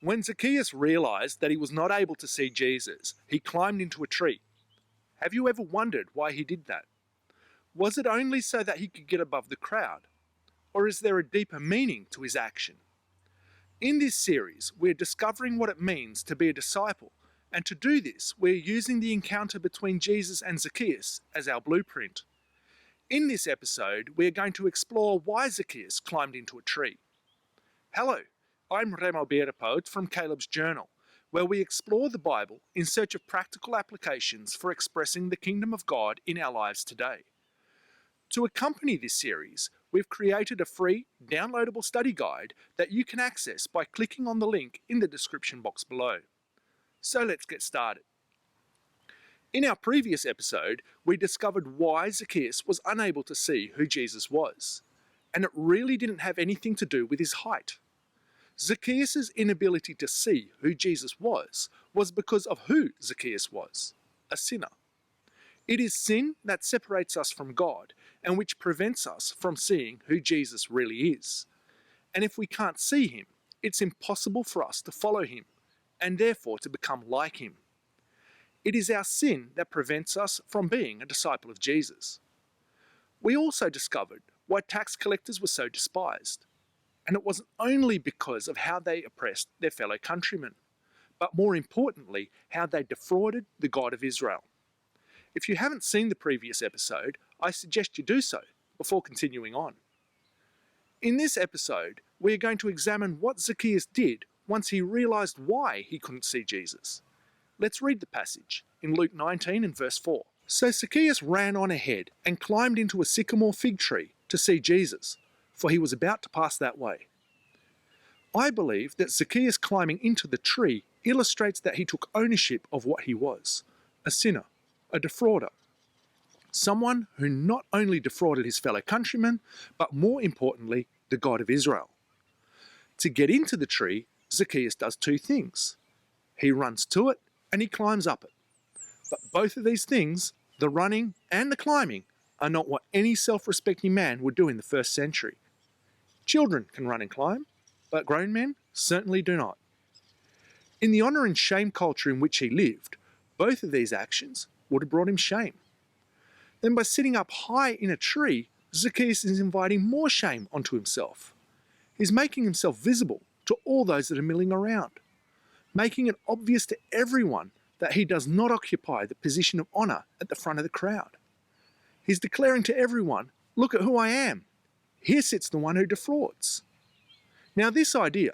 When Zacchaeus realized that he was not able to see Jesus, he climbed into a tree. Have you ever wondered why he did that? Was it only so that he could get above the crowd? Or is there a deeper meaning to his action? In this series, we're discovering what it means to be a disciple, and to do this, we're using the encounter between Jesus and Zacchaeus as our blueprint. In this episode, we're going to explore why Zacchaeus climbed into a tree. Hello, I'm Remo Bierdepoot from Caleb's Journal, where we explore the Bible in search of practical applications for expressing the kingdom of God in our lives today. To accompany this series, we've created a free, downloadable study guide that you can access by clicking on the link in the description box below. So let's get started. In our previous episode, we discovered why Zacchaeus was unable to see who Jesus was, and it really didn't have anything to do with his height. Zacchaeus' inability to see who Jesus was because of who Zacchaeus was, a sinner. It is sin that separates us from God and which prevents us from seeing who Jesus really is. And if we can't see him, it's impossible for us to follow him and therefore to become like him. It is our sin that prevents us from being a disciple of Jesus. We also discovered why tax collectors were so despised. And it wasn't only because of how they oppressed their fellow countrymen, but more importantly, how they defrauded the God of Israel. If you haven't seen the previous episode, I suggest you do so before continuing on. In this episode, we are going to examine what Zacchaeus did once he realized why he couldn't see Jesus. Let's read the passage in Luke 19 and verse 4. So Zacchaeus ran on ahead and climbed into a sycamore fig tree to see Jesus, for he was about to pass that way. I believe that Zacchaeus climbing into the tree illustrates that he took ownership of what he was, a sinner, a defrauder, someone who not only defrauded his fellow countrymen, but more importantly, the God of Israel. To get into the tree, Zacchaeus does two things. He runs to it and he climbs up it. But both of these things, the running and the climbing, are not what any self-respecting man would do in the first century. Children can run and climb, but grown men certainly do not. In the honour and shame culture in which he lived, both of these actions would have brought him shame. Then by sitting up high in a tree, Zacchaeus is inviting more shame onto himself. He's making himself visible to all those that are milling around, making it obvious to everyone that he does not occupy the position of honour at the front of the crowd. He's declaring to everyone, look at who I am. Here sits the one who defrauds. Now this idea,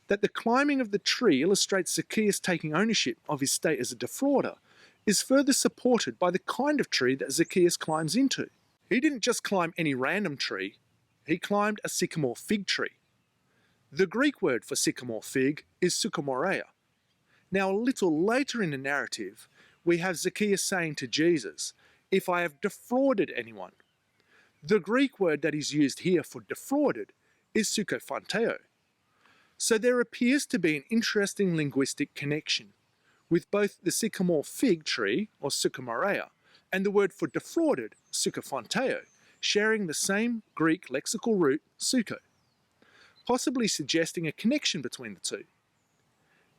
that the climbing of the tree illustrates Zacchaeus taking ownership of his state as a defrauder, is further supported by the kind of tree that Zacchaeus climbs into. He didn't just climb any random tree, he climbed a sycamore fig tree. The Greek word for sycamore fig is sykomoreia. Now a little later in the narrative, we have Zacchaeus saying to Jesus, if I have defrauded anyone. The Greek word that is used here for defrauded is psychophanteo. So there appears to be an interesting linguistic connection with both the sycamore fig tree, or sykomoreia, and the word for defrauded, psychophanteo, sharing the same Greek lexical root, psycho, possibly suggesting a connection between the two.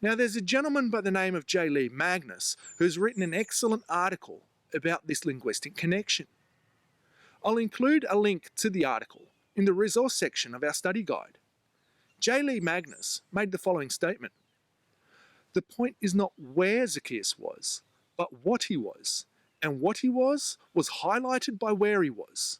Now there's a gentleman by the name of J. Lee Magnus who's written an excellent article about this linguistic connection. I'll include a link to the article in the resource section of our study guide. J. Lee Magnus made the following statement. The point is not where Zacchaeus was, but what he was, and what he was highlighted by where he was.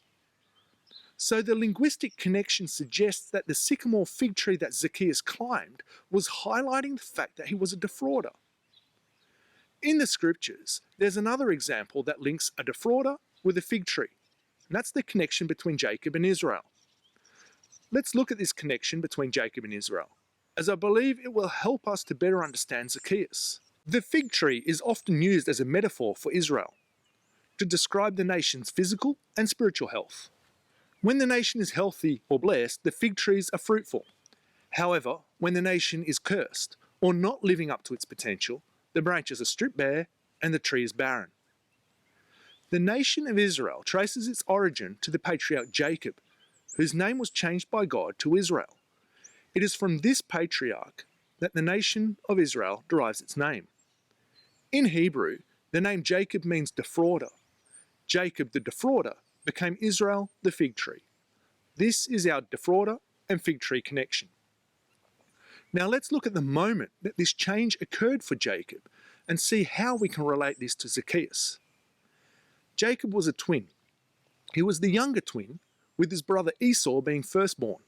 So the linguistic connection suggests that the sycamore fig tree that Zacchaeus climbed was highlighting the fact that he was a defrauder. In the scriptures, there's another example that links a defrauder with a fig tree. And that's the connection between Jacob and Israel. Let's look at this connection between Jacob and Israel, as I believe it will help us to better understand Zacchaeus. The fig tree is often used as a metaphor for Israel, to describe the nation's physical and spiritual health. When the nation is healthy or blessed, the fig trees are fruitful. However, when the nation is cursed, or not living up to its potential, the branches are stripped bare and the tree is barren. The nation of Israel traces its origin to the patriarch Jacob, whose name was changed by God to Israel. It is from this patriarch that the nation of Israel derives its name. In Hebrew, the name Jacob means defrauder. Jacob the defrauder became Israel the fig tree. This is our defrauder and fig tree connection. Now let's look at the moment that this change occurred for Jacob and see how we can relate this to Zacchaeus. Jacob was a twin. He was the younger twin, with his brother Esau being firstborn.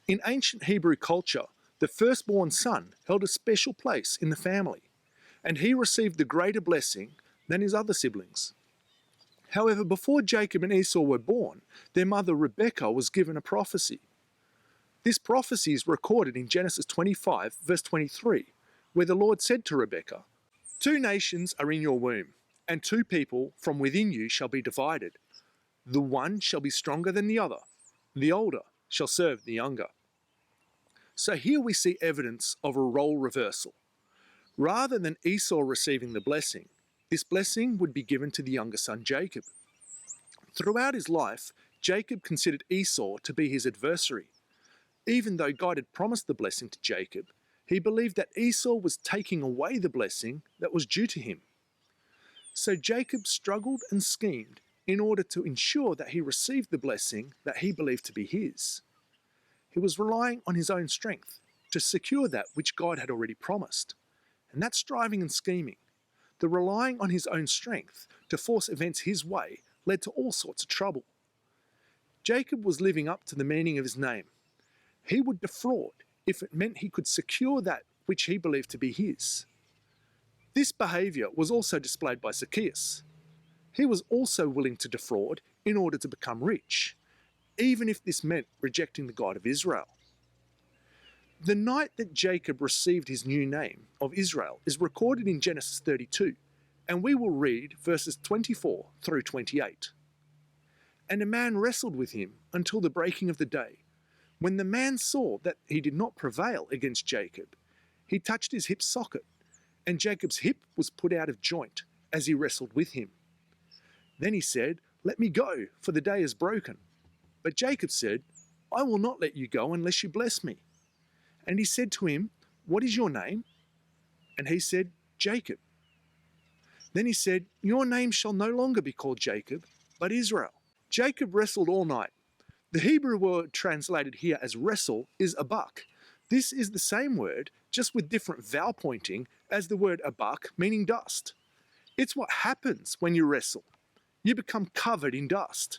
In ancient Hebrew culture, the firstborn son held a special place in the family, and he received the greater blessing than his other siblings. However, before Jacob and Esau were born, their mother Rebekah was given a prophecy. This prophecy is recorded in Genesis 25, verse 23, where the Lord said to Rebekah, "Two nations are in your womb, and two people from within you shall be divided. The one shall be stronger than the other. The older shall serve the younger." So here we see evidence of a role reversal. Rather than Esau receiving the blessing, this blessing would be given to the younger son Jacob. Throughout his life, Jacob considered Esau to be his adversary. Even though God had promised the blessing to Jacob, he believed that Esau was taking away the blessing that was due to him. So Jacob struggled and schemed in order to ensure that he received the blessing that he believed to be his. He was relying on his own strength to secure that which God had already promised. And that striving and scheming, the relying on his own strength to force events his way, led to all sorts of trouble. Jacob was living up to the meaning of his name. He would defraud if it meant he could secure that which he believed to be his. This behaviour was also displayed by Zacchaeus. He was also willing to defraud in order to become rich, even if this meant rejecting the God of Israel. The night that Jacob received his new name of Israel is recorded in Genesis 32, and we will read verses 24 through 28. "And a man wrestled with him until the breaking of the day. When the man saw that he did not prevail against Jacob, he touched his hip socket, and Jacob's hip was put out of joint as he wrestled with him. Then he said, 'Let me go, for the day is broken.' But Jacob said, 'I will not let you go unless you bless me.' And he said to him, 'What is your name?' And he said, 'Jacob.' Then he said, 'Your name shall no longer be called Jacob, but Israel.' Jacob wrestled all night. The Hebrew word translated here as wrestle is abak. This is the same word, just with different vowel pointing as the word abak, meaning dust. It's what happens when you wrestle. You become covered in dust.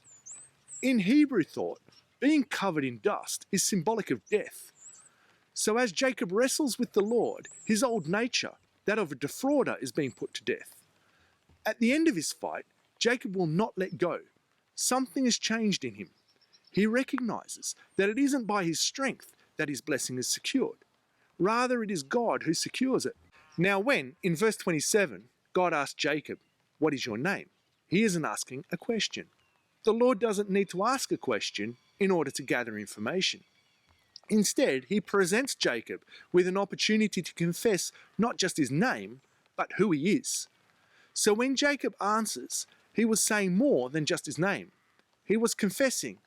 In Hebrew thought, being covered in dust is symbolic of death. So as Jacob wrestles with the Lord, his old nature, that of a defrauder, is being put to death. At the end of his fight, Jacob will not let go. Something has changed in him. He recognizes that it isn't by his strength that his blessing is secured. Rather, it is God who secures it. Now when, in verse 27, God asked Jacob, "What is your name?" he isn't asking a question. The Lord doesn't need to ask a question in order to gather information. Instead, he presents Jacob with an opportunity to confess not just his name, but who he is. So when Jacob answers, he was saying more than just his name. He was confessing,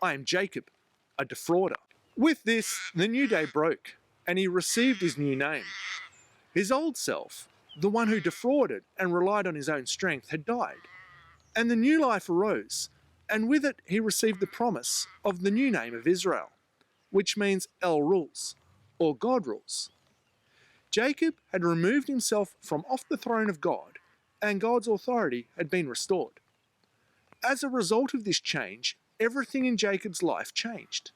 "I am Jacob, a defrauder." With this, the new day broke, and he received his new name. His old self, the one who defrauded and relied on his own strength, had died, and the new life arose, and with it he received the promise of the new name of Israel, which means El rules, or God rules. Jacob had removed himself from off the throne of God, and God's authority had been restored. As a result of this change, everything in Jacob's life changed.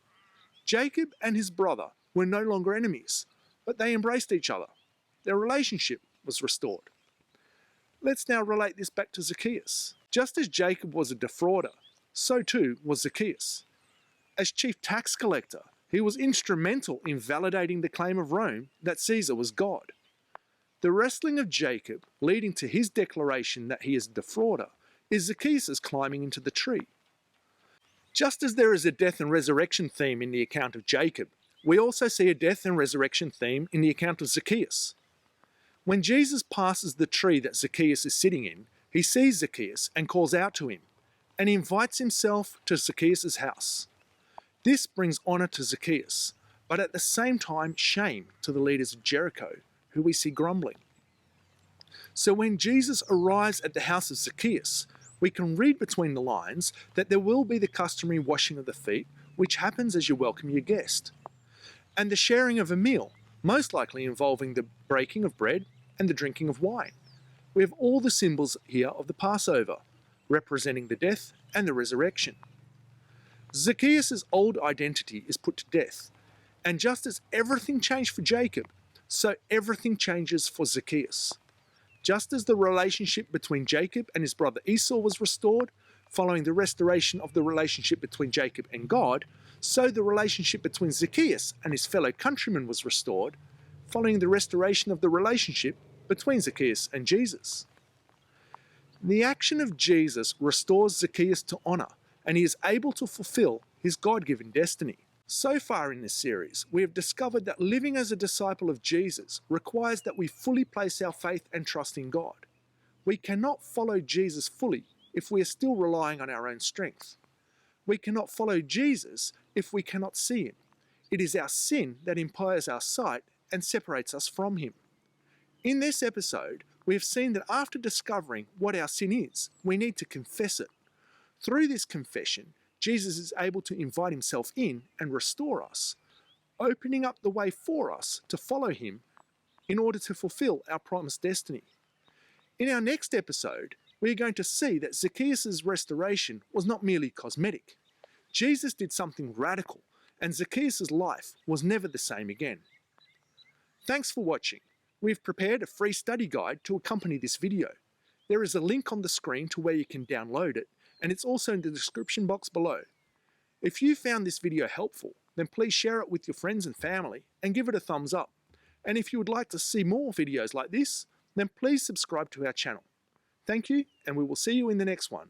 Jacob and his brother were no longer enemies, but they embraced each other. Their relationship was restored. Let's now relate this back to Zacchaeus. Just as Jacob was a defrauder, so too was Zacchaeus. As chief tax collector, he was instrumental in validating the claim of Rome that Caesar was God. The wrestling of Jacob, leading to his declaration that he is a defrauder, is Zacchaeus' climbing into the tree. Just as there is a death and resurrection theme in the account of Jacob, we also see a death and resurrection theme in the account of Zacchaeus. When Jesus passes the tree that Zacchaeus is sitting in, he sees Zacchaeus and calls out to him, and he invites himself to Zacchaeus' house. This brings honour to Zacchaeus, but at the same time shame to the leaders of Jericho, who we see grumbling. So when Jesus arrives at the house of Zacchaeus, we can read between the lines that there will be the customary washing of the feet, which happens as you welcome your guest, and the sharing of a meal, most likely involving the breaking of bread and the drinking of wine. We have all the symbols here of the Passover, representing the death and the resurrection. Zacchaeus' old identity is put to death, and just as everything changed for Jacob, so everything changes for Zacchaeus. Just as the relationship between Jacob and his brother Esau was restored, following the restoration of the relationship between Jacob and God, so the relationship between Zacchaeus and his fellow countrymen was restored, following the restoration of the relationship between Zacchaeus and Jesus. The action of Jesus restores Zacchaeus to honor, and he is able to fulfill his God-given destiny. So far in this series, we have discovered that living as a disciple of Jesus requires that we fully place our faith and trust in God. We cannot follow Jesus fully if we are still relying on our own strength. We cannot follow Jesus if we cannot see him. It is our sin that impairs our sight and separates us from him. In this episode, we have seen that after discovering what our sin is, we need to confess it. Through this confession, Jesus is able to invite himself in and restore us, opening up the way for us to follow him in order to fulfill our promised destiny. In our next episode, we are going to see that Zacchaeus' restoration was not merely cosmetic. Jesus did something radical, and Zacchaeus' life was never the same again. Thanks for watching. We've prepared a free study guide to accompany this video. There is a link on the screen to where you can download it, and it's also in the description box below. If you found this video helpful, then please share it with your friends and family and give it a thumbs up. And if you would like to see more videos like this, then please subscribe to our channel. Thank you, and we will see you in the next one.